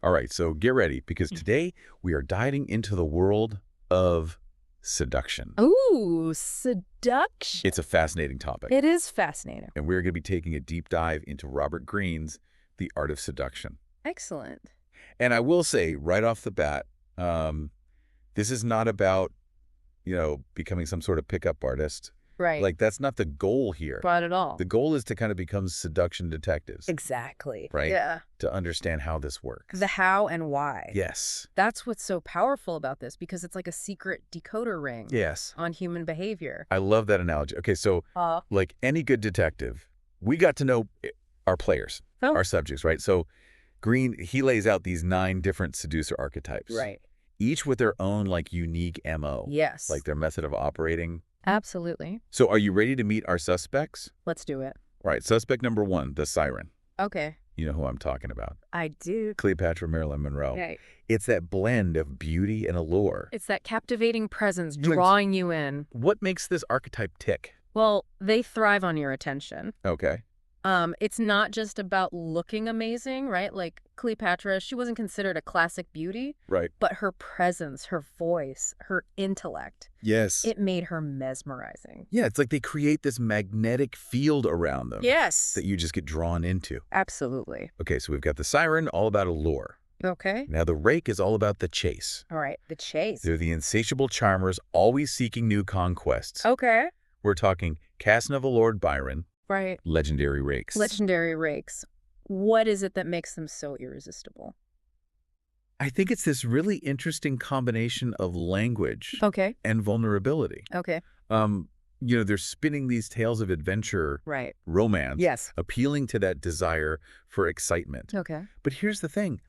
All right, so get ready because today we are diving into the world of seduction. Ooh, seduction. It's a fascinating topic, It is fascinating. and we're going to be taking a deep dive into Robert Greene's The Art of Seduction. Excellent. And I will say right off the bat, this is not about, becoming some sort of pickup artist. Right. Like, that's not the goal here. Not at all. The goal is to kind of become seduction detectives, Exactly. right? Yeah. To understand how this works. The how and why. Yes. That's what's so powerful about this because it's like a secret decoder ring Yes. on human behavior. I love that analogy. Okay, so like any good detective, we got to know our players, our subjects, right? So Greene, he lays out these 9 different seducer archetypes. Right. Each with their own like unique MO. Yes. Like their method of operating. Absolutely. So are you ready to meet our suspects? Let's do it. All right, suspect number 1, the siren. Okay. You know who I'm talking about. I do. Cleopatra Marilyn Monroe. Right. It's that blend of beauty and allure. It's that captivating presence drawing you in. What makes this archetype tick? Well, they thrive on your attention. Okay. It's not just about looking amazing, right? Like Cleopatra, she wasn't considered a classic beauty, Right. but her presence, her voice, her intellect, Yes. it made her mesmerizing. Yeah, it's like they create this magnetic field around them. Yes. That you just get drawn into. Absolutely. Okay, so we've got the siren, all about allure. Okay. Now the rake is all about the chase. All right. The chase. They're the insatiable charmers, always seeking new conquests. Okay. We're talking Casanova Lord Byron, Right. legendary rakes. Legendary rakes. What is it that makes them so irresistible? I think it's this really interesting combination of language Okay. and vulnerability. Okay. They're spinning these tales of adventure, Right. romance, Yes. appealing to that desire for excitement. Okay. But here's the thing.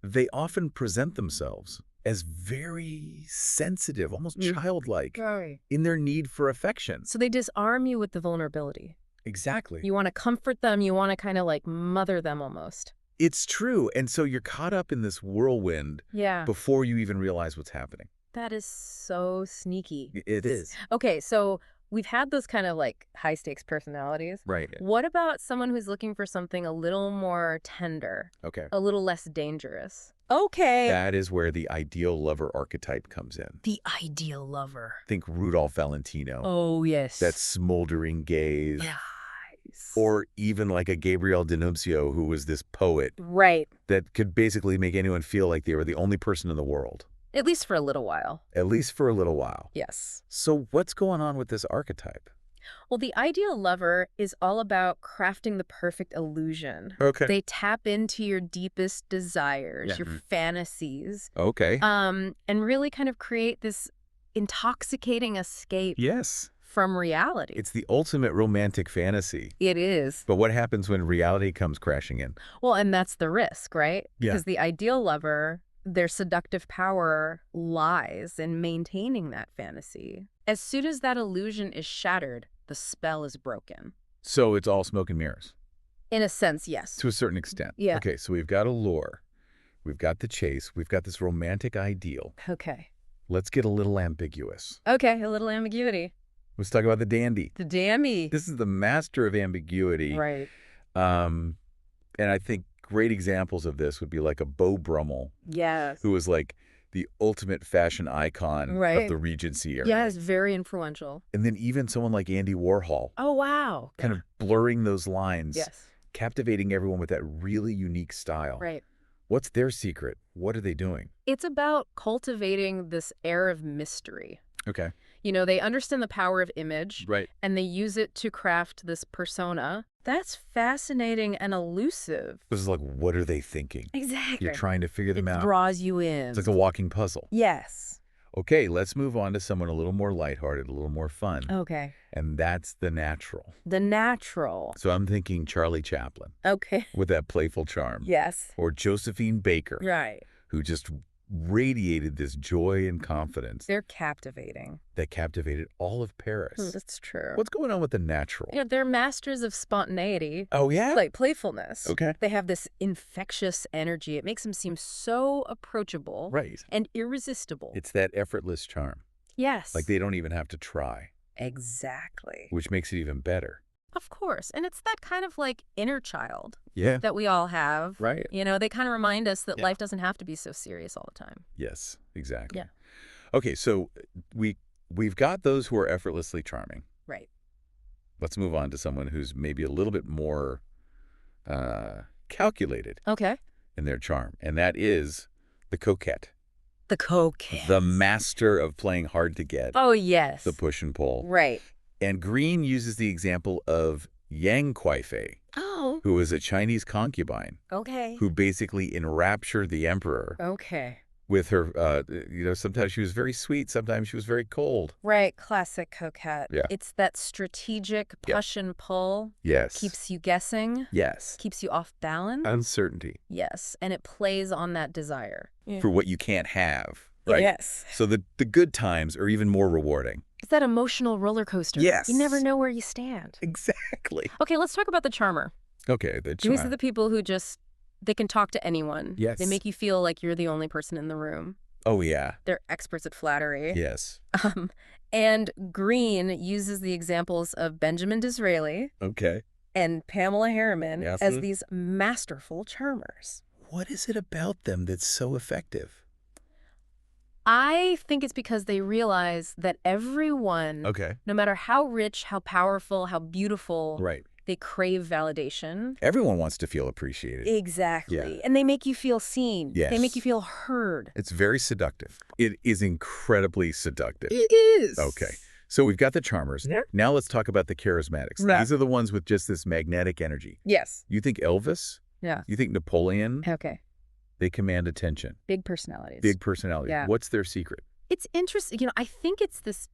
They often present themselves as very sensitive, almost childlike, Right. in their need for affection. So they disarm you with the vulnerability. Exactly. You want to comfort them. You want to kind of like mother them almost. It's true. And so you're caught up in this whirlwind Yeah. before you even realize what's happening. That is so sneaky. It is. Okay, so we've had those kind of like high stakes personalities. Right. What about someone who's looking for something a little more tender, Okay. a little less dangerous? Okay. That is where the ideal lover archetype comes in. The ideal lover. Think Rudolph Valentino. Oh, yes. That smoldering gaze. Yes. Or even like a Gabriel D'Annunzio, who was this poet Right. that could basically make anyone feel like they were the only person in the world. At least for a little while. At least for a little while. Yes. So what's going on with this archetype? Well, the ideal lover is all about crafting the perfect illusion. Okay. They tap into your deepest desires, Yeah. your fantasies, Okay. and really kind of create this intoxicating escape Yes. from reality. It's the ultimate romantic fantasy. It is. But what happens when reality comes crashing in? Well, and that's the risk, right? Yeah. Because the ideal lover, their seductive power lies in maintaining that fantasy. As soon as that illusion is shattered, the spell is broken. So it's all smoke and mirrors. In a sense, yes. To a certain extent. Yeah. Okay, so we've got allure. We've got the chase. We've got this romantic ideal. Okay. Let's get a little ambiguous. Okay, a little ambiguity. Let's talk about the dandy. The dammy. This is the master of ambiguity. Right. And I think great examples of this would be like a Beau Brummel, Yes. who was like the ultimate fashion icon Right. of the Regency era. Yes, very influential. And then even someone like Andy Warhol, Oh, wow. kind of blurring those lines, Yes. captivating everyone with that really unique style. Right. What's their secret? What are they doing? It's about cultivating this air of mystery. Okay. You know, they understand the power of image, Right. and they use it to craft this persona. That's fascinating and elusive. This is like, what are they thinking? Exactly. You're trying to figure them It out. draws you in. It's like a walking puzzle. Yes. Okay, let's move on to someone a little more lighthearted, a little more fun. Okay. And that's the natural. The natural. So I'm thinking Charlie Chaplin Okay. with that playful charm. Yes. Or Josephine Baker, Right. who just radiated this joy and confidence They're captivating. that captivated all of Paris. That's true. What's going on with the natural? You know, they're masters of spontaneity. Oh, yeah? Like playfulness. Okay. They have this infectious energy. It makes them seem so approachable Right. and irresistible. It's that effortless charm. Yes. Like they don't even have to try, Exactly. which makes it even better. Of course. And it's that kind of like inner child Yeah. that we all have. Right. You know, they kind of remind us that life doesn't have to be so serious all the time. Yes, exactly. Yeah. Okay, so we've got those who are effortlessly charming. Right. Let's move on to someone who's maybe a little bit more calculated in their charm, and that is the coquette. The coquette. The master of playing hard to get. Oh, yes. The push and pull. Right. And Greene uses the example of Yang Kuai-fei, who was a Chinese concubine, who basically enraptured the emperor with her, sometimes she was very sweet, sometimes she was very cold. Right, classic coquette. Yeah. It's that strategic push and pull. Yes. Keeps you guessing. Yes. Keeps you off balance. Uncertainty. Yes, and it plays on that desire. For what you can't have, right? Yes. So the good times are even more rewarding. It's that emotional roller coaster. Yes. You never know where you stand. Exactly. Okay, let's talk about the charmer. Okay, the charm. These are the people who just, they can talk to anyone. Yes. They make you feel like you're the only person in the room. Oh, yeah. They're experts at flattery. Yes. And Greene uses the examples of Benjamin Disraeli and Pamela Harriman as these masterful charmers. What is it about them that's so effective? I think it's because they realize that everyone, no matter how rich, how powerful, how beautiful, they crave validation. Everyone wants to feel appreciated. Exactly. Yeah. And they make you feel seen. Yes. They make you feel heard. It's very seductive. It is incredibly seductive. It is. Okay. So we've got the charmers. Yeah. Now let's talk about the charismatics. Right. These are the ones with just this magnetic energy. Yes. You think Elvis? Yeah. You think Napoleon? Okay. They command attention. Big personalities. Big personality. Yeah. What's their secret? It's interesting. You know, I think it's this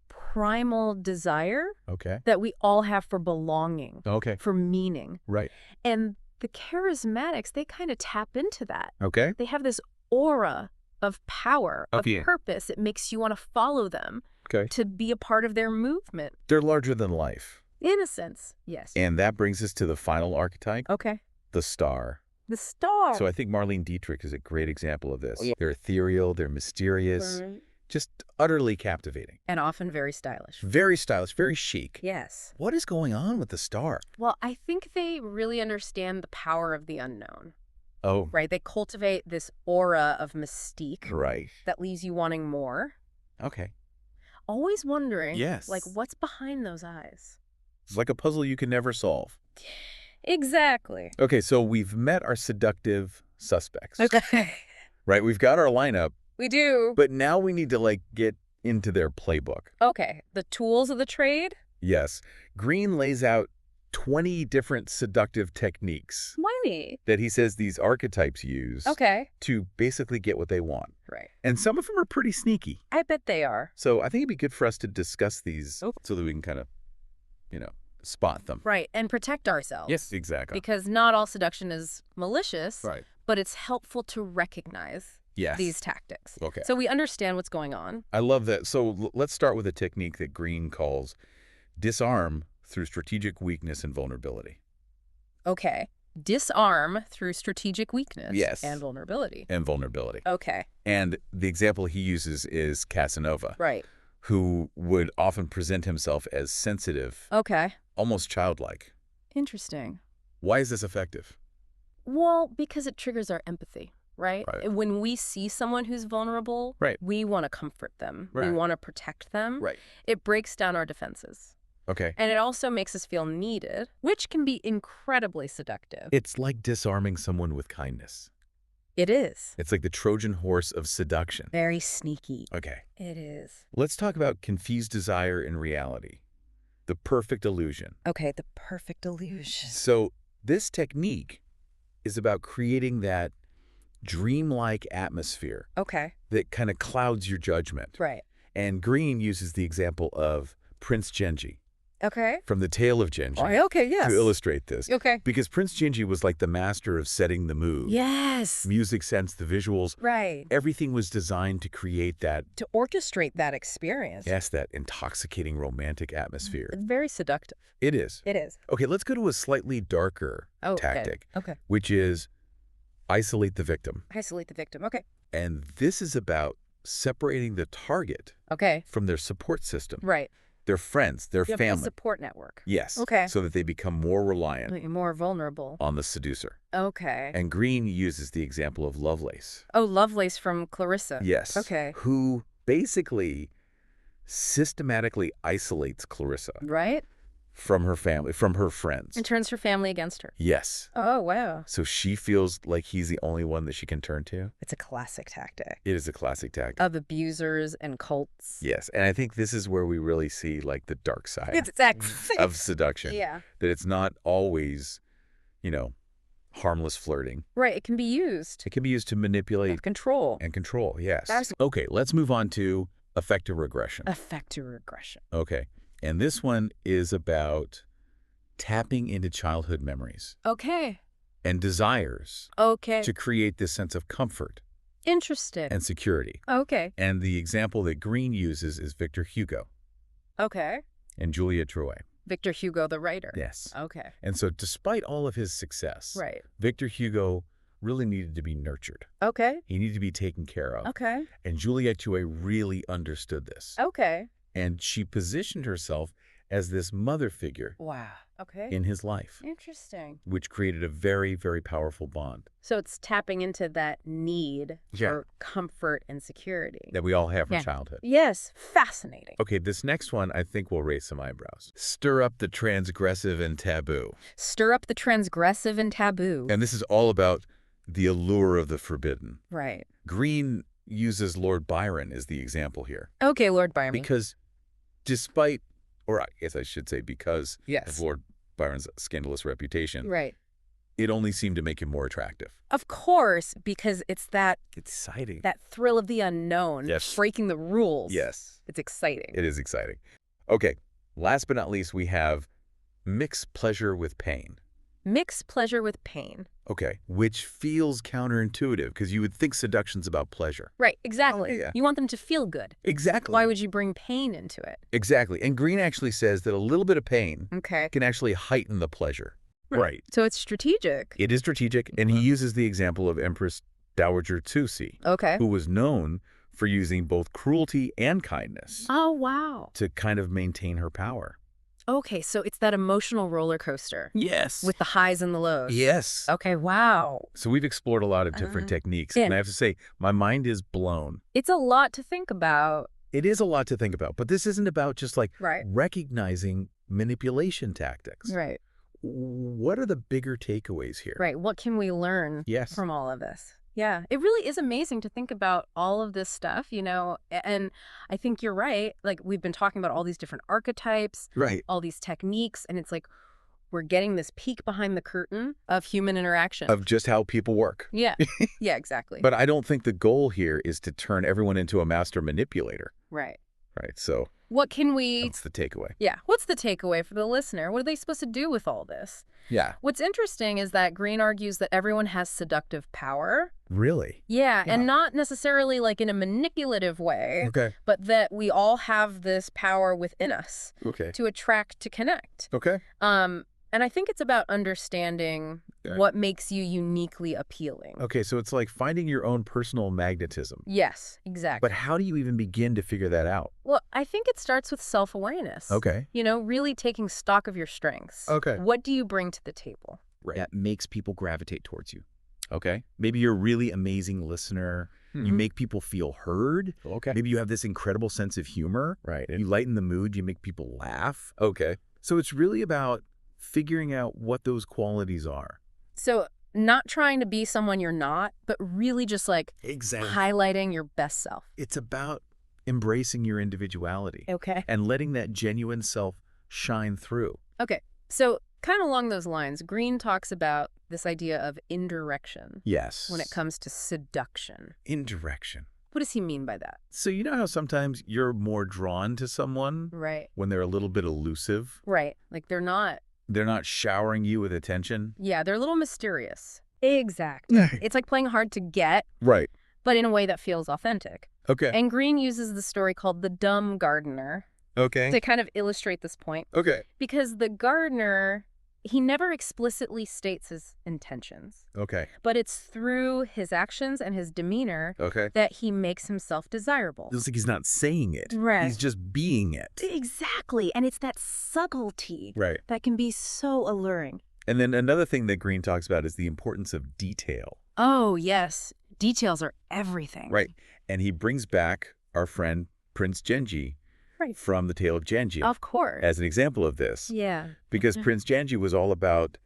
primal desire Okay. that we all have for belonging, Okay. for meaning. Right. And the charismatics, they kind of tap into that. Okay. They have this aura of power, of yeah. purpose. It makes you want to follow them, to be a part of their movement. They're larger than life. In a sense, yes. And that brings us to the final archetype. Okay. The star. The star. So I think Marlene Dietrich is a great example of this. They're ethereal, they're mysterious, just utterly captivating. And often very stylish. Very stylish, very chic. Yes. What is going on with the star? Well, I think they really understand the power of the unknown. Oh. Right? They cultivate this aura of mystique. Right. That leaves you wanting more. Okay. Always wondering, yes, like, what's behind those eyes? It's like a puzzle you can never solve. Exactly. Okay, so we've met our seductive suspects. Okay. Right? We've got our lineup. We do. But now we need to, get into their playbook. Okay. The tools of the trade? Yes. Greene lays out 20 different seductive techniques. 20? That he says these archetypes use. To basically get what they want. Right. And some of them are pretty sneaky. I bet they are. So I think it'd be good for us to discuss these so that we can kind of, spot them. Right. And protect ourselves. Yes, exactly. Because not all seduction is malicious. Right. But it's helpful to recognize these tactics. Okay. So we understand what's going on. I love that. So let's start with a technique that Greene calls disarm through strategic weakness and vulnerability. Okay. Disarm through strategic weakness. Yes. And vulnerability. And vulnerability. Okay. And the example he uses is Casanova. Right. Who would often present himself as sensitive. Okay. Almost childlike. Interesting. Why is this effective? Well, because it triggers our empathy, right? When we see someone who's vulnerable, we want to comfort them. We want to protect them. Right. It breaks down our defenses. Okay. And it also makes us feel needed, which can be incredibly seductive. It's like disarming someone with kindness. It is. It's like the Trojan horse of seduction. Very sneaky. Okay. It is. Let's talk about confused desire in reality. The perfect illusion. Okay, the perfect illusion. So this technique is about creating that dreamlike atmosphere. Okay. That kind of clouds your judgment. Right. And Greene uses the example of Prince Genji. Okay. From the Tale of Genji. Oh, okay, yes. To illustrate this. Okay. Because Prince Genji was like the master of setting the mood. Yes. Music sense, the visuals. Right. Everything was designed to create that. To orchestrate that experience. Yes, that intoxicating romantic atmosphere. It's very seductive. It is. It is. Okay, let's go to a slightly darker tactic. Okay. Which is isolate the victim. Isolate the victim. Okay. And this is about separating the target. Okay. From their support system. Right. They're friends. They're You have family. a support network. Yes. Okay. So that they become more reliant. More vulnerable. On the seducer. Okay. And Greene uses the example of Lovelace. Oh, Lovelace from Clarissa. Yes. Okay. Who basically systematically isolates Clarissa. Right? From her family, from her friends. And turns her family against her. Yes. Oh, wow. So she feels like he's the only one that she can turn to. It's a classic tactic. It is a classic tactic. Of abusers and cults. Yes. And I think this is where we really see like the dark side of seduction. Yeah. That it's not always, harmless flirting. Right. It can be used. It can be used to manipulate. Control. And control, yes. Okay, let's move on to affective regression. Affective regression. Okay. And this one is about tapping into childhood memories. Okay. And desires. Okay. To create this sense of comfort. Interesting. And security. Okay. And the example that Greene uses is Victor Hugo. Okay. And Julia Trouet. Victor Hugo, the writer. Yes. Okay. And so despite all of his success, right. Victor Hugo really needed to be nurtured. Okay. He needed to be taken care of. Okay. And Julia Trouet really understood this. Okay. And she positioned herself as this mother figure. Wow. Okay. In his life. Interesting. Which created a very, very powerful bond. So it's tapping into that need for comfort and security. That we all have from childhood. Yes. Fascinating. Okay, this next one I think will raise some eyebrows. Stir up the transgressive and taboo. Stir up the transgressive and taboo. And this is all about the allure of the forbidden. Right. Greene uses Lord Byron as the example here. Okay, Lord Byron. Because despite, or I guess I should say because of Lord Byron's scandalous reputation, right, it only seemed to make him more attractive. Of course, because it's that exciting, that thrill of the unknown, breaking the rules. Yes. It's exciting. It is exciting. Okay, last but not least, we have mix pleasure with pain. Mix pleasure with pain. Okay, which feels counterintuitive because you would think seduction's about pleasure. Right, exactly. Yeah. You want them to feel good. Exactly. Why would you bring pain into it? Exactly. And Greene actually says that a little bit of pain can actually heighten the pleasure. Right. So it's strategic. It is strategic, and he uses the example of Empress Dowager Cixi, who was known for using both cruelty and kindness. Oh, wow. To kind of maintain her power. Okay, so it's that emotional roller coaster. Yes. With the highs and the lows. Yes. Okay, wow. So we've explored a lot of different techniques, and I have to say, my mind is blown. It's a lot to think about. It is a lot to think about, but this isn't about just like recognizing manipulation tactics. Right. What are the bigger takeaways here? Right. What can we learn from all of this? Yeah, it really is amazing to think about all of this stuff, and I think you're right. Like, we've been talking about all these different archetypes, all these techniques, and it's like we're getting this peek behind the curtain of human interaction. Of just how people work. Yeah, yeah, exactly. But I don't think the goal here is to turn everyone into a master manipulator. Right. Right, so what can we... That's the takeaway. Yeah, what's the takeaway for the listener? What are they supposed to do with all this? Yeah. What's interesting is that Greene argues that everyone has seductive power. Really? Yeah, and not necessarily like in a manipulative way, but that we all have this power within us to attract, to connect. And I think it's about understanding what makes you uniquely appealing. Okay, so it's like finding your own personal magnetism. Yes, exactly. But how do you even begin to figure that out? Well, I think it starts with self-awareness. Really taking stock of your strengths. What do you bring to the table? That makes people gravitate towards you. Maybe you're a really amazing listener. You make people feel heard. Maybe you have this incredible sense of humor. You lighten the mood. You make people laugh. So it's really about figuring out what those qualities are. So not trying to be someone you're not, but really just like highlighting your best self. It's about embracing your individuality. And letting that genuine self shine through. So kind of along those lines, Greene talks about this idea of indirection. Yes. When it comes to seduction. Indirection. What does he mean by that? So you know how sometimes you're more drawn to someone when they're a little bit elusive? Like they're not showering you with attention? Yeah, they're a little mysterious. Exactly. It's like playing hard to get. But in a way that feels authentic. And Greene uses the story called The Dumb Gardener. To kind of illustrate this point. Because the gardener he never explicitly states his intentions. Okay. But it's through his actions and his demeanor that he makes himself desirable. It's like he's not saying it. Right. He's just being it. Exactly. And it's that subtlety right. that can be so alluring. And then another thing that Greene talks about is the importance of detail. Oh, yes. Details are everything. Right. And he brings back our friend Prince Genji from the Tale of Genji. Of course. As an example of this. Yeah. Because Prince Genji was all about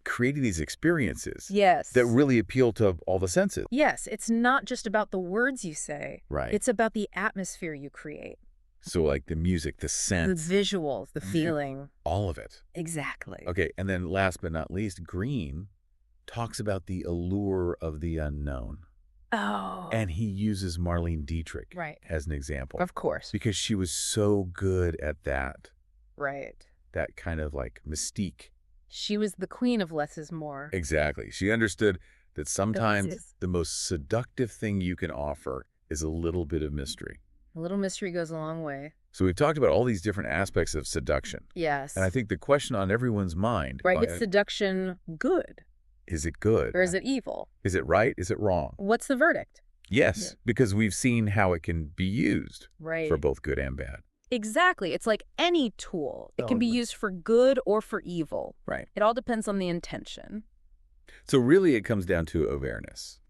creating these experiences yes. that really appeal to all the senses. Yes. It's not just about the words you say. Right. It's about the atmosphere you create. So like the music, the sense. The visuals, the feeling. All of it. Exactly. Okay. And then last but not least, Greene talks about the allure of the unknown. Oh. And he uses Marlene Dietrich as an example. Of course. Because she was so good at that. Right. That kind of like mystique. She was the queen of less is more. Exactly. She understood that sometimes the most seductive thing you can offer is a little bit of mystery. A little mystery goes a long way. So we've talked about all these different aspects of seduction. Yes. And I think the question on everyone's mind. Right. Is seduction good? Is it good? Or is it evil? Is it right? Is it wrong? What's the verdict? Yes, because we've seen how it can be used for both good and bad. Exactly. It's like any tool. It can be used for good or for evil. Right. It all depends on the intention. So really it comes down to awareness.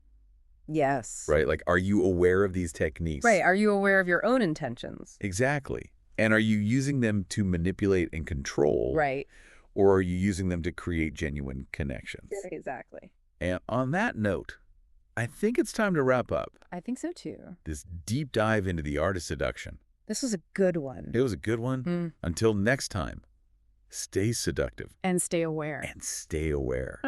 Yes. Right? Like, are you aware of these techniques? Right. Are you aware of your own intentions? Exactly. And are you using them to manipulate and control? Right. Or are you using them to create genuine connections? Exactly. And on that note, I think it's time to wrap up. I think so too. This deep dive into the art of seduction. This was a good one. It was a good one. Until next time, stay seductive. And stay aware. And stay aware.